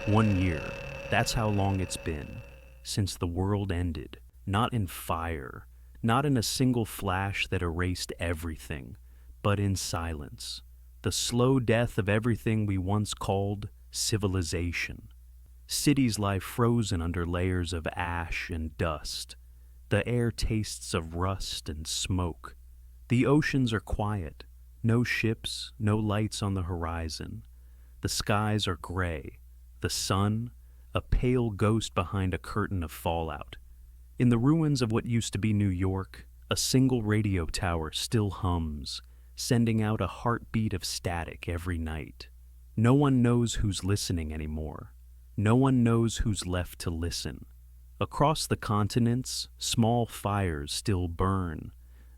1 year. That's how long it's been since the world ended. Not in fire, not in a single flash that erased everything, but in silence. The slow death of everything we once called civilization. Cities lie frozen under layers of ash and dust. The air tastes of rust and smoke. The oceans are quiet. No ships, no lights on the horizon. The skies are gray. The sun, a pale ghost behind a curtain of fallout. In the ruins of what used to be New York, a single radio tower still hums, sending out a heartbeat of static every night. No one knows who's listening anymore. No one knows who's left to listen. Across the continents, small fires still burn,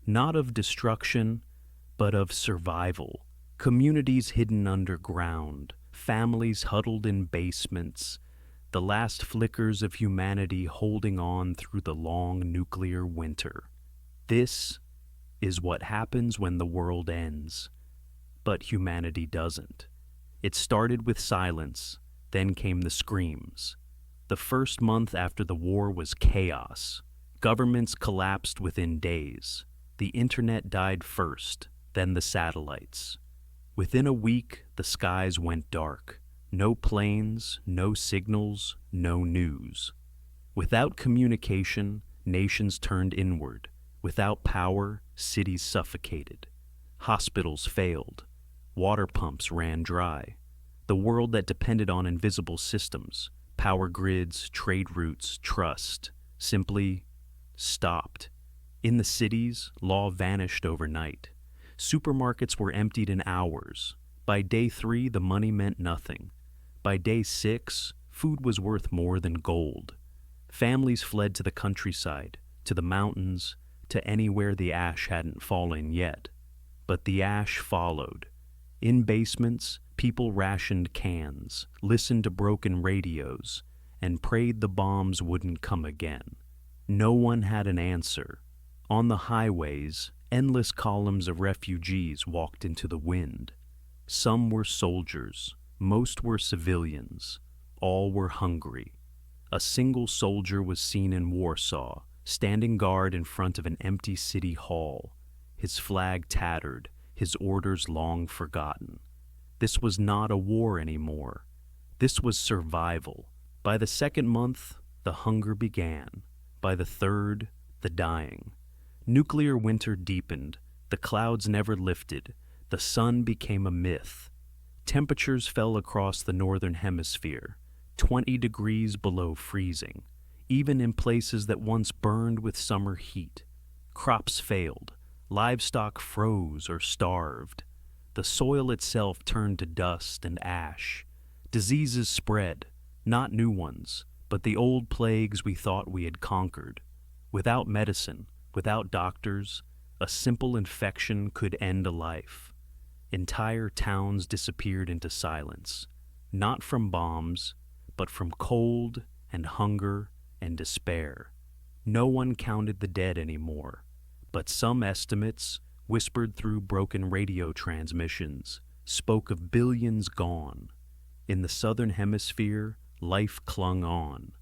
not of destruction, but of survival. Communities hidden underground, families huddled in basements, the last flickers of humanity holding on through the long nuclear winter. This is what happens when the world ends. But humanity doesn't. It started with silence, then came the screams. The first month after the war was chaos. Governments collapsed within days. The internet died first, then the satellites. Within a week, the skies went dark. No planes, no signals, no news. Without communication, nations turned inward. Without power, cities suffocated. Hospitals failed. Water pumps ran dry. The world that depended on invisible systems, power grids, trade routes, trust, simply stopped. In the cities, law vanished overnight. Supermarkets were emptied in hours. By day 3, the money meant nothing. By day 6, food was worth more than gold. Families fled to the countryside, to the mountains, to anywhere the ash hadn't fallen yet. But the ash followed. In basements, people rationed cans, listened to broken radios, and prayed the bombs wouldn't come again. No one had an answer. On the highways, endless columns of refugees walked into the wind. Some were soldiers, most were civilians, all were hungry. A single soldier was seen in Warsaw, standing guard in front of an empty city hall, his flag tattered, his orders long forgotten. This was not a war anymore. This was survival. By the second month, the hunger began. By the third, the dying. Nuclear winter deepened. The clouds never lifted. The sun became a myth. Temperatures fell across the northern hemisphere, 20 degrees below freezing, even in places that once burned with summer heat. Crops failed. Livestock froze or starved. The soil itself turned to dust and ash. Diseases spread, not new ones, but the old plagues we thought we had conquered. Without medicine, without doctors, a simple infection could end a life. Entire towns disappeared into silence, not from bombs, but from cold and hunger and despair. No one counted the dead anymore, but some estimates, whispered through broken radio transmissions, spoke of billions gone. In the southern hemisphere, life clung on.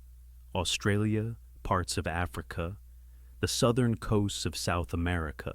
Australia, parts of Africa, the southern coasts of South America,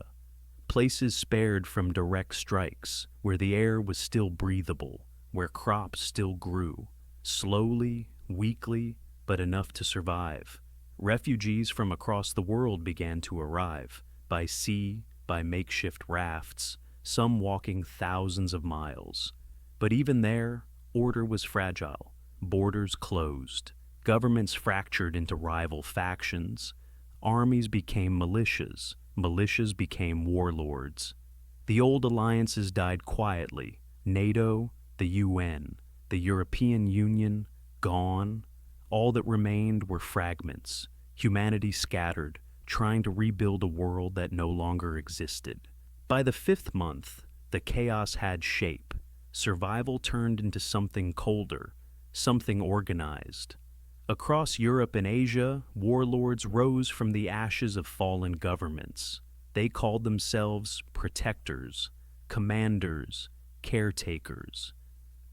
places spared from direct strikes, where the air was still breathable, where crops still grew, slowly, weakly, but enough to survive. Refugees from across the world began to arrive, by sea, by makeshift rafts, some walking thousands of miles. But even there, order was fragile, borders closed, governments fractured into rival factions, armies became militias, militias became warlords. The old alliances died quietly. NATO, the UN, the European Union, gone. All that remained were fragments, humanity scattered, trying to rebuild a world that no longer existed. By the 5th month, the chaos had shape. Survival turned into something colder, something organized. Across Europe and Asia, warlords rose from the ashes of fallen governments. They called themselves protectors, commanders, caretakers.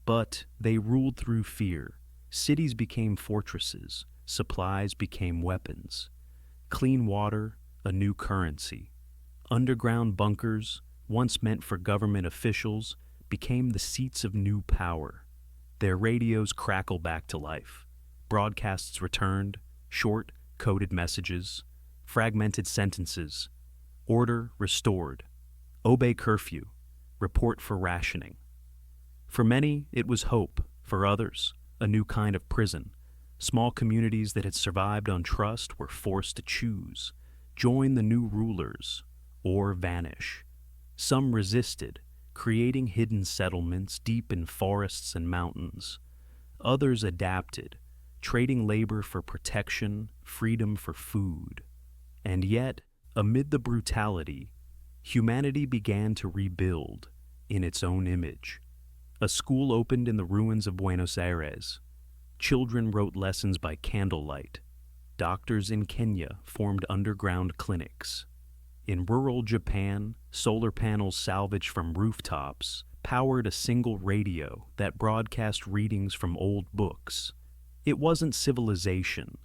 But they ruled through fear. Cities became fortresses, supplies became weapons. Clean water, a new currency. Underground bunkers, once meant for government officials, became the seats of new power. Their radios crackle back to life. Broadcasts returned, short, coded messages, fragmented sentences. Order restored. Obey curfew. Report for rationing. For many, it was hope. For others, a new kind of prison. Small communities that had survived on trust were forced to choose, join the new rulers, or vanish. Some resisted, creating hidden settlements deep in forests and mountains. Others adapted, trading labor for protection, freedom for food. And yet, amid the brutality, humanity began to rebuild in its own image. A school opened in the ruins of Buenos Aires. Children wrote lessons by candlelight. Doctors in Kenya formed underground clinics. In rural Japan, solar panels salvaged from rooftops powered a single radio that broadcast readings from old books. It wasn't civilization,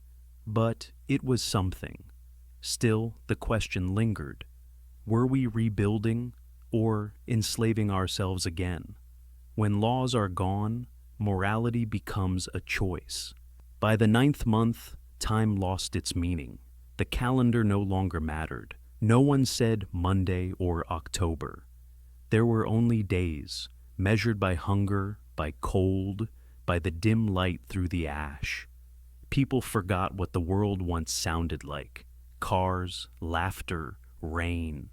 but it was something. Still, the question lingered. Were we rebuilding or enslaving ourselves again? When laws are gone, morality becomes a choice. By the 9th month, time lost its meaning. The calendar no longer mattered. No one said Monday or October. There were only days, measured by hunger, by cold, by the dim light through the ash. People forgot what the world once sounded like. Cars, laughter, rain.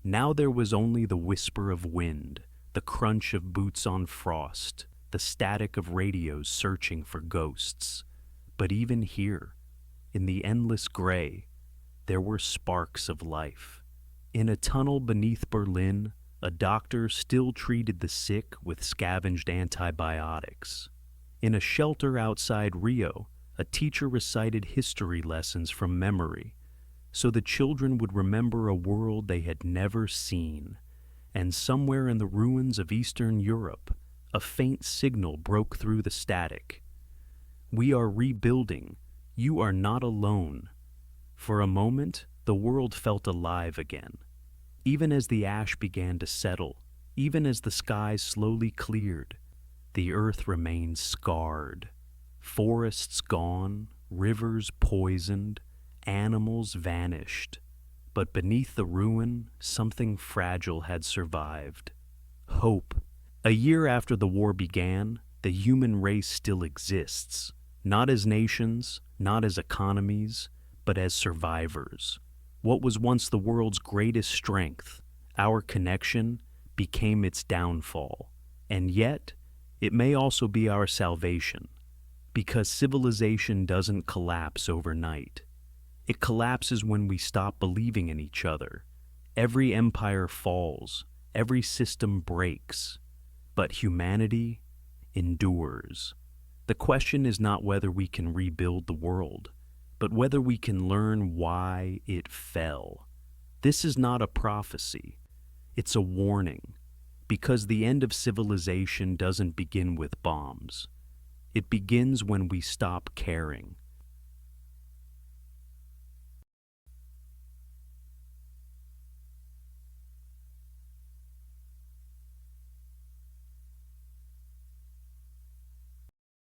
Now there was only the whisper of wind, the crunch of boots on frost, the static of radios searching for ghosts. But even here, in the endless gray, there were sparks of life. In a tunnel beneath Berlin, a doctor still treated the sick with scavenged antibiotics. In a shelter outside Rio, a teacher recited history lessons from memory, so the children would remember a world they had never seen. And somewhere in the ruins of Eastern Europe, a faint signal broke through the static. We are rebuilding. You are not alone. For a moment, the world felt alive again. Even as the ash began to settle, even as the skies slowly cleared, the earth remained scarred. Forests gone, rivers poisoned, animals vanished. But beneath the ruin, something fragile had survived. Hope. A year after the war began, the human race still exists, not as nations, not as economies, but as survivors. What was once the world's greatest strength, our connection, became its downfall. And yet, it may also be our salvation, because civilization doesn't collapse overnight. It collapses when we stop believing in each other. Every empire falls, every system breaks, but humanity endures. The question is not whether we can rebuild the world, but whether we can learn why it fell. This is not a prophecy. It's a warning, because the end of civilization doesn't begin with bombs. It begins when we stop caring.